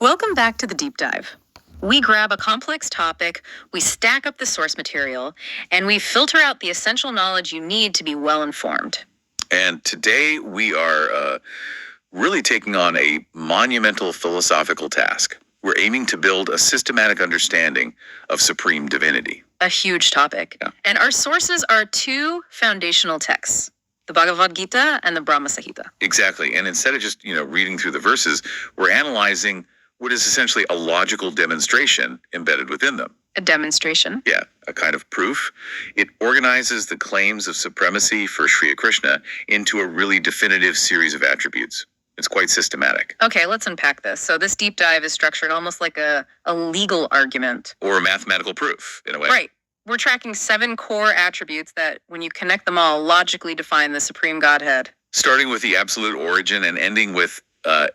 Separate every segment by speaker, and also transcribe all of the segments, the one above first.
Speaker 1: Welcome back to the deep dive. We grab a complex topic, we stack up the source material, and we filter out the essential knowledge you need to be well informed.
Speaker 2: And today we are really taking on a monumental philosophical task. We're aiming to build a systematic understanding of supreme divinity.
Speaker 1: A huge topic.
Speaker 2: Yeah.
Speaker 1: And our sources are two foundational texts, the Bhagavad Gita and the Brahma Samhita.
Speaker 2: Exactly. And instead of just, reading through the verses, we're analyzing what is essentially a logical demonstration embedded within them.
Speaker 1: A demonstration.
Speaker 2: Yeah, a kind of proof. It organizes the claims of supremacy for Sri Krishna into a really definitive series of attributes. It's quite systematic.
Speaker 1: Okay, let's unpack this. So this deep dive is structured almost like a legal argument.
Speaker 2: Or a mathematical proof, in a way.
Speaker 1: Right. We're tracking 7 core attributes that, when you connect them all, logically define the Supreme Godhead.
Speaker 2: Starting with the absolute origin and ending with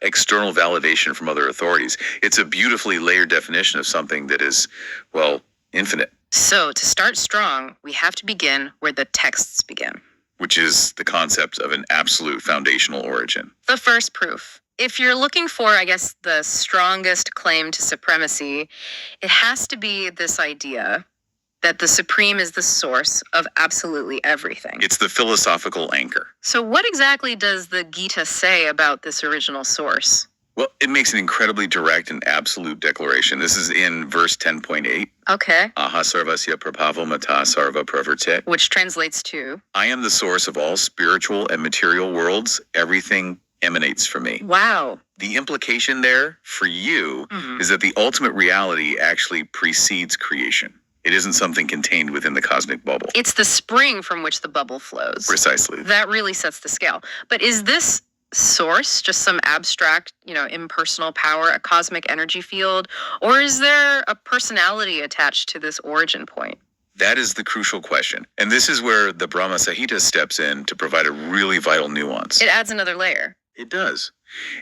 Speaker 2: external validation from other authorities. It's a beautifully layered definition of something that is, infinite.
Speaker 1: So, to start strong, we have to begin where the texts begin.
Speaker 2: Which is the concept of an absolute foundational origin.
Speaker 1: The first proof. If you're looking for, I guess, the strongest claim to supremacy, it has to be this idea that the Supreme is the source of absolutely everything.
Speaker 2: It's the philosophical anchor.
Speaker 1: So what exactly does the Gita say about this original source?
Speaker 2: Well, it makes an incredibly direct and absolute declaration. This is in verse 10.8.
Speaker 1: Okay.
Speaker 2: Aha sarvasya prabhavo mata sarva praverte.
Speaker 1: Which translates to?
Speaker 2: I am the source of all spiritual and material worlds. Everything emanates from me.
Speaker 1: Wow.
Speaker 2: The implication there for you is that the ultimate reality actually precedes creation. It isn't something contained within the cosmic bubble.
Speaker 1: It's the spring from which the bubble flows.
Speaker 2: Precisely.
Speaker 1: That really sets the scale. But is this source just some abstract, impersonal power, a cosmic energy field? Or is there a personality attached to this origin point?
Speaker 2: That is the crucial question. And this is where the Brahma Samhita steps in to provide a really vital nuance.
Speaker 1: It adds another layer.
Speaker 2: It does.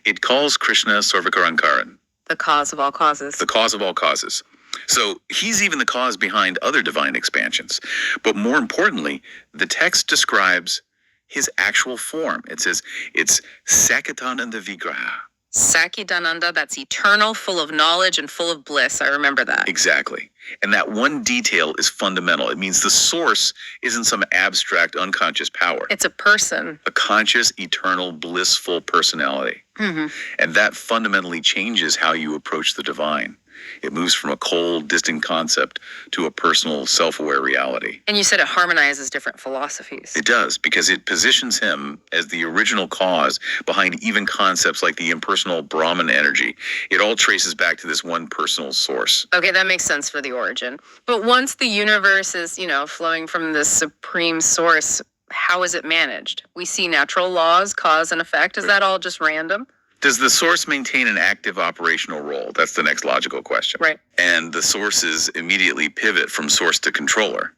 Speaker 2: It calls Krishna Sarvakarankaran.
Speaker 1: The cause of all causes.
Speaker 2: The cause of all causes. So he's even the cause behind other divine expansions. But more importantly, the text describes his actual form. It says it's Sakitananda Vigraha.
Speaker 1: Sakitananda, that's eternal, full of knowledge and full of bliss. I remember that.
Speaker 2: Exactly. And that one detail is fundamental. It means the source isn't some abstract, unconscious power.
Speaker 1: It's a person.
Speaker 2: A conscious, eternal, blissful personality. And that fundamentally changes how you approach the divine. It moves from a cold, distant concept to a personal, self-aware reality.
Speaker 1: And you said it harmonizes different philosophies.
Speaker 2: It does, because it positions him as the original cause behind even concepts like the impersonal Brahman energy. It all traces back to this one personal source.
Speaker 1: Okay, that makes sense for the origin. But once the universe is, flowing from this supreme source, how is it managed? We see natural laws, cause and effect. Is that all just random?
Speaker 2: Does the source maintain an active operational role? That's the next logical question.
Speaker 1: Right.
Speaker 2: And the sources immediately pivot from source to controller.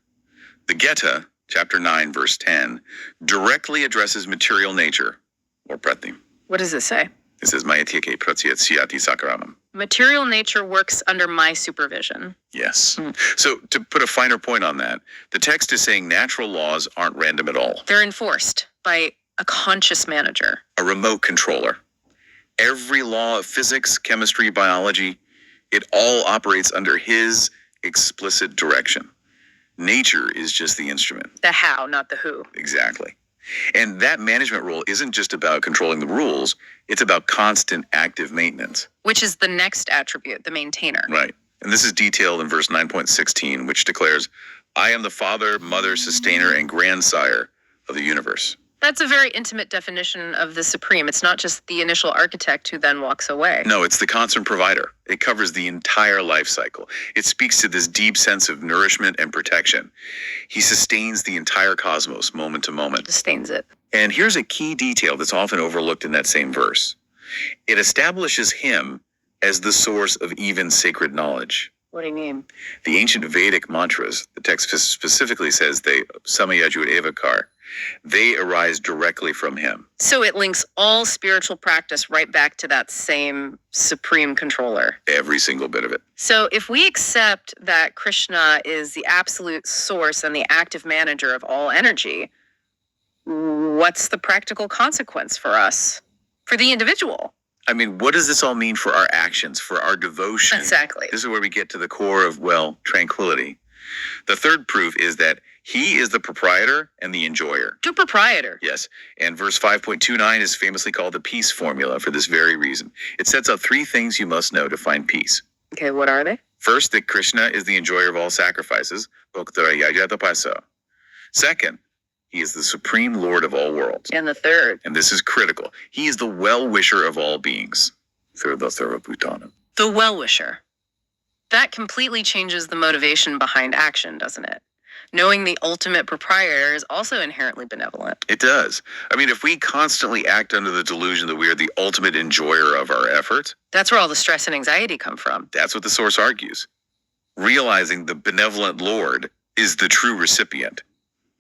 Speaker 2: The Gita, chapter 9, verse 10, directly addresses material nature, or pratim.
Speaker 1: What does it say?
Speaker 2: It says, Mayatike pratyat siyati sakaramam.
Speaker 1: Material nature works under my supervision.
Speaker 2: Yes. So to put a finer point on that, the text is saying natural laws aren't random at all.
Speaker 1: They're enforced by a conscious manager.
Speaker 2: A remote controller. Every law of physics, chemistry, biology, it all operates under his explicit direction. Nature is just the instrument.
Speaker 1: The how, not the who.
Speaker 2: Exactly. And that management role isn't just about controlling the rules, it's about constant active maintenance.
Speaker 1: Which is the next attribute, the maintainer.
Speaker 2: Right. And this is detailed in verse 9.16, which declares, I am the father, mother, sustainer, and grandsire of the universe.
Speaker 1: That's a very intimate definition of the Supreme. It's not just the initial architect who then walks away.
Speaker 2: No, it's the constant provider. It covers the entire life cycle. It speaks to this deep sense of nourishment and protection. He sustains the entire cosmos moment to moment.
Speaker 1: Sustains it.
Speaker 2: And here's a key detail that's often overlooked in that same verse. It establishes him as the source of even sacred knowledge.
Speaker 1: What do you mean?
Speaker 2: The ancient Vedic mantras, the text specifically says they samayajud evakar. They arise directly from him.
Speaker 1: So it links all spiritual practice right back to that same supreme controller.
Speaker 2: Every single bit of it.
Speaker 1: So if we accept that Krishna is the absolute source and the active manager of all energy, what's the practical consequence for us, for the individual?
Speaker 2: I mean, what does this all mean for our actions, for our devotion?
Speaker 1: Exactly.
Speaker 2: This is where we get to the core of, well, tranquility. The third proof is that he is the proprietor and the enjoyer.
Speaker 1: To proprietor.
Speaker 2: Yes, and verse 5.29 is famously called the peace formula for this very reason. It sets out three things you must know to find peace.
Speaker 1: Okay, what are they?
Speaker 2: First, that Krishna is the enjoyer of all sacrifices. Second, he is the supreme lord of all worlds.
Speaker 1: And the third.
Speaker 2: And this is critical. He is the well-wisher of all beings.
Speaker 1: The well-wisher. That completely changes the motivation behind action, doesn't it? Knowing the ultimate proprietor is also inherently benevolent.
Speaker 2: It does. I mean, if we constantly act under the delusion that we are the ultimate enjoyer of our efforts,
Speaker 1: That's where all the stress and anxiety come from.
Speaker 2: that's what the source argues. Realizing the benevolent Lord is the true recipient.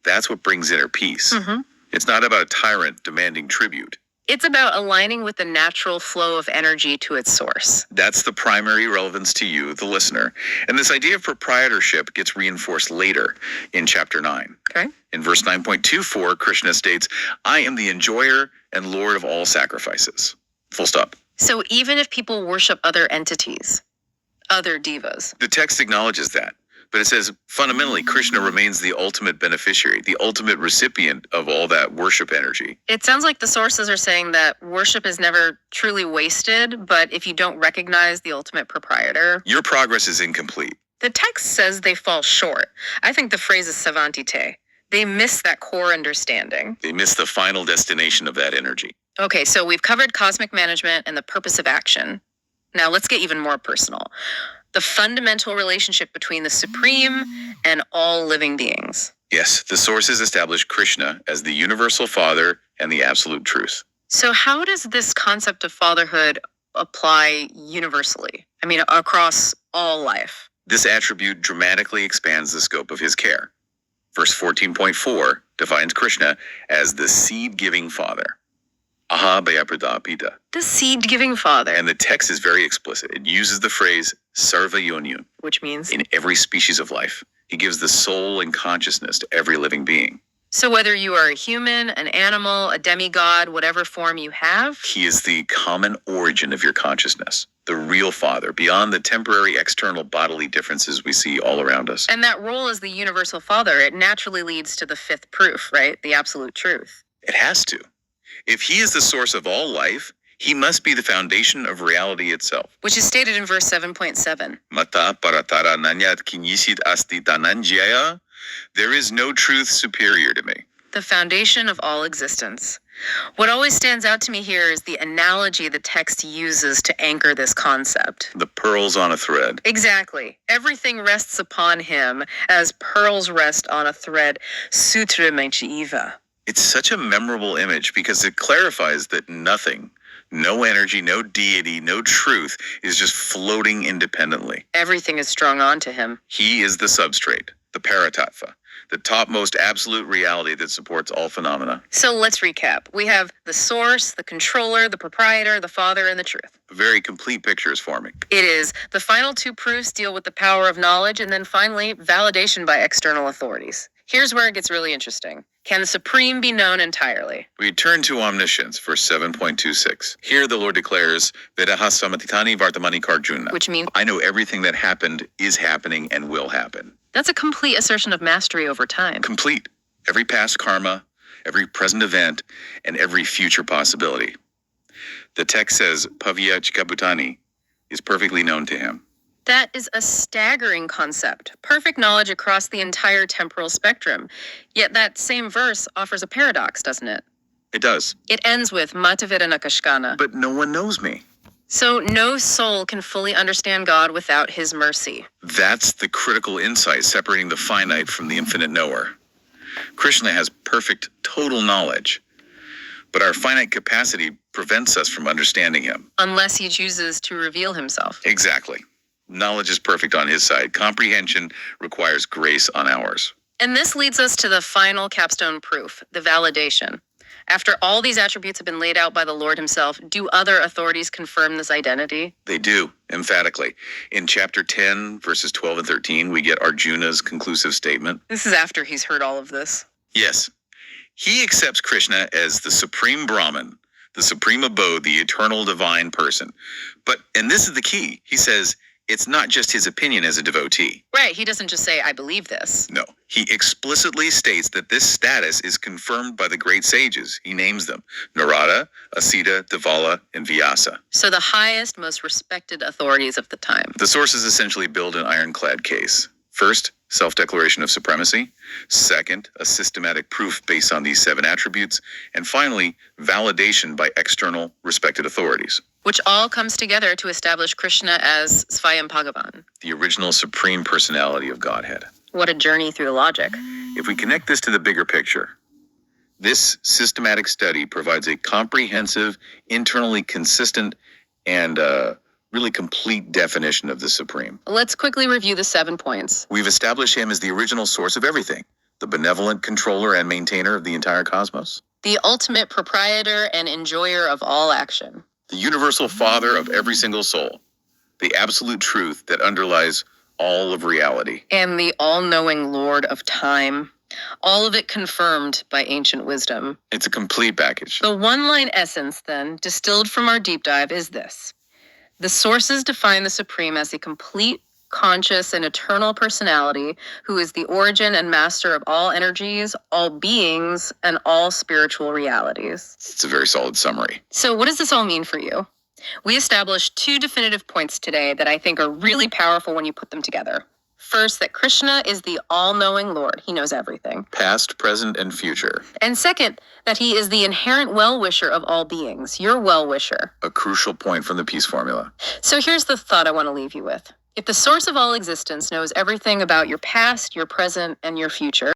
Speaker 2: That's what brings inner peace.
Speaker 1: Mm-hmm.
Speaker 2: It's not about a tyrant demanding tribute.
Speaker 1: It's about aligning with the natural flow of energy to its source.
Speaker 2: That's the primary relevance to you, the listener. And this idea of proprietorship gets reinforced later in chapter 9.
Speaker 1: Okay.
Speaker 2: In verse 9.24, Krishna states, I am the enjoyer and lord of all sacrifices. Full stop.
Speaker 1: So even if people worship other entities, other divas,
Speaker 2: The text acknowledges that, but it says fundamentally Krishna remains the ultimate beneficiary, the ultimate recipient of all that worship energy.
Speaker 1: it sounds like the sources are saying that worship is never truly wasted, but if you don't recognize the ultimate proprietor,
Speaker 2: Your progress is incomplete.
Speaker 1: the text says they fall short. I think the phrase is savantite. They miss that core understanding.
Speaker 2: They miss the final destination of that energy.
Speaker 1: Okay, so we've covered cosmic management and the purpose of action. Now let's get even more personal. The fundamental relationship between the Supreme and all living beings.
Speaker 2: Yes, the sources establish Krishna as the universal father and the absolute truth.
Speaker 1: So how does this concept of fatherhood apply universally? I mean, across all life.
Speaker 2: This attribute dramatically expands the scope of his care. Verse 14.4 defines Krishna as the seed-giving father. Aha Bhayaprada Pita.
Speaker 1: The seed-giving father,
Speaker 2: And the text is very explicit. It uses the phrase sarva yonyu
Speaker 1: which means,
Speaker 2: in every species of life. He gives the soul and consciousness to every living being.
Speaker 1: so whether you are a human, an animal, a demigod, whatever form you have,
Speaker 2: He is the common origin of your consciousness, the real father, beyond the temporary external bodily differences we see all around us.
Speaker 1: and that role as the universal father, it naturally leads to the fifth proof, right? The absolute truth.
Speaker 2: It has to. If he is the source of all life, he must be the foundation of reality itself.
Speaker 1: Which is stated in verse 7.7.
Speaker 2: Mata paratara nanyat kinyisit asti dananjaya. There is no truth superior to me.
Speaker 1: The foundation of all existence. What always stands out to me here is the analogy the text uses to anchor this concept.
Speaker 2: The pearls on a thread.
Speaker 1: Exactly. Everything rests upon him as pearls rest on a thread. Sutra Jiva.
Speaker 2: It's such a memorable image because it clarifies that nothing, no energy, no deity, no truth is just floating independently.
Speaker 1: Everything is strung onto him.
Speaker 2: He is the substrate, the paratattva, the topmost absolute reality that supports all phenomena.
Speaker 1: So let's recap. We have the source, the controller, the proprietor, the father, and the truth.
Speaker 2: A very complete picture is forming.
Speaker 1: It is. The final two proofs deal with the power of knowledge, and then finally, validation by external authorities. Here's where it gets really interesting. Can the Supreme be known entirely?
Speaker 2: We turn to omniscience, verse 7.26. Here the Lord declares, Vedaha samatitani vartamani karjuna.
Speaker 1: Which means
Speaker 2: I know everything that happened, is happening, and will happen.
Speaker 1: that's a complete assertion of mastery over time.
Speaker 2: Complete. Every past karma, every present event, and every future possibility. The text says, Pavya Chikabutani is perfectly known to him.
Speaker 1: That is a staggering concept. Perfect knowledge across the entire temporal spectrum. Yet that same verse offers a paradox, doesn't it?
Speaker 2: It does.
Speaker 1: It ends with Matavida Nakashkana.
Speaker 2: But no one knows me.
Speaker 1: So no soul can fully understand God without his mercy.
Speaker 2: That's the critical insight separating the finite from the infinite knower. Krishna has perfect, total knowledge, but our finite capacity prevents us from understanding him.
Speaker 1: Unless he chooses to reveal himself.
Speaker 2: Exactly. Knowledge is perfect on his side. Comprehension requires grace on ours.
Speaker 1: And this leads us to the final capstone proof, the validation. After all these attributes have been laid out by the Lord himself, do other authorities confirm this identity?
Speaker 2: They do, emphatically. In chapter 10, verses 12 and 13, we get Arjuna's conclusive statement.
Speaker 1: This is after he's heard all of this.
Speaker 2: Yes, he accepts Krishna as the supreme Brahman, the supreme abode, the eternal divine person. And this is the key, he says it's not just his opinion as a devotee.
Speaker 1: Right, he doesn't just say, I believe this.
Speaker 2: No, he explicitly states that this status is confirmed by the great sages. He names them: Narada, Asita, Devala, and Vyasa.
Speaker 1: So the highest, most respected authorities of the time.
Speaker 2: The sources essentially build an ironclad case. First, self-declaration of supremacy. Second, a systematic proof based on these 7 attributes. And finally, validation by external respected authorities.
Speaker 1: Which all comes together to establish Krishna as Svayam Bhagavan.
Speaker 2: The original supreme personality of Godhead.
Speaker 1: What a journey through logic.
Speaker 2: If we connect this to the bigger picture, this systematic study provides a comprehensive, internally consistent, and really complete definition of the Supreme.
Speaker 1: Let's quickly review the 7 points.
Speaker 2: We've established him as the original source of everything, the benevolent controller and maintainer of the entire cosmos,
Speaker 1: The ultimate proprietor and enjoyer of all action.
Speaker 2: the universal father of every single soul, the absolute truth that underlies all of reality.
Speaker 1: And the all-knowing Lord of time. All of it confirmed by ancient wisdom.
Speaker 2: It's a complete package.
Speaker 1: The one-line essence, then, distilled from our deep dive is this. The sources define the Supreme as a complete, conscious, and eternal personality who is the origin and master of all energies, all beings, and all spiritual realities.
Speaker 2: It's a very solid summary.
Speaker 1: So what does this all mean for you? We established 2 definitive points today that I think are really powerful when you put them together. First, that Krishna is the all-knowing Lord. He knows everything.
Speaker 2: Past, present, and future.
Speaker 1: And second, that he is the inherent well-wisher of all beings, your well-wisher.
Speaker 2: A crucial point from the peace formula.
Speaker 1: So here's the thought I want to leave you with. If the source of all existence knows everything about your past, your present, and your future,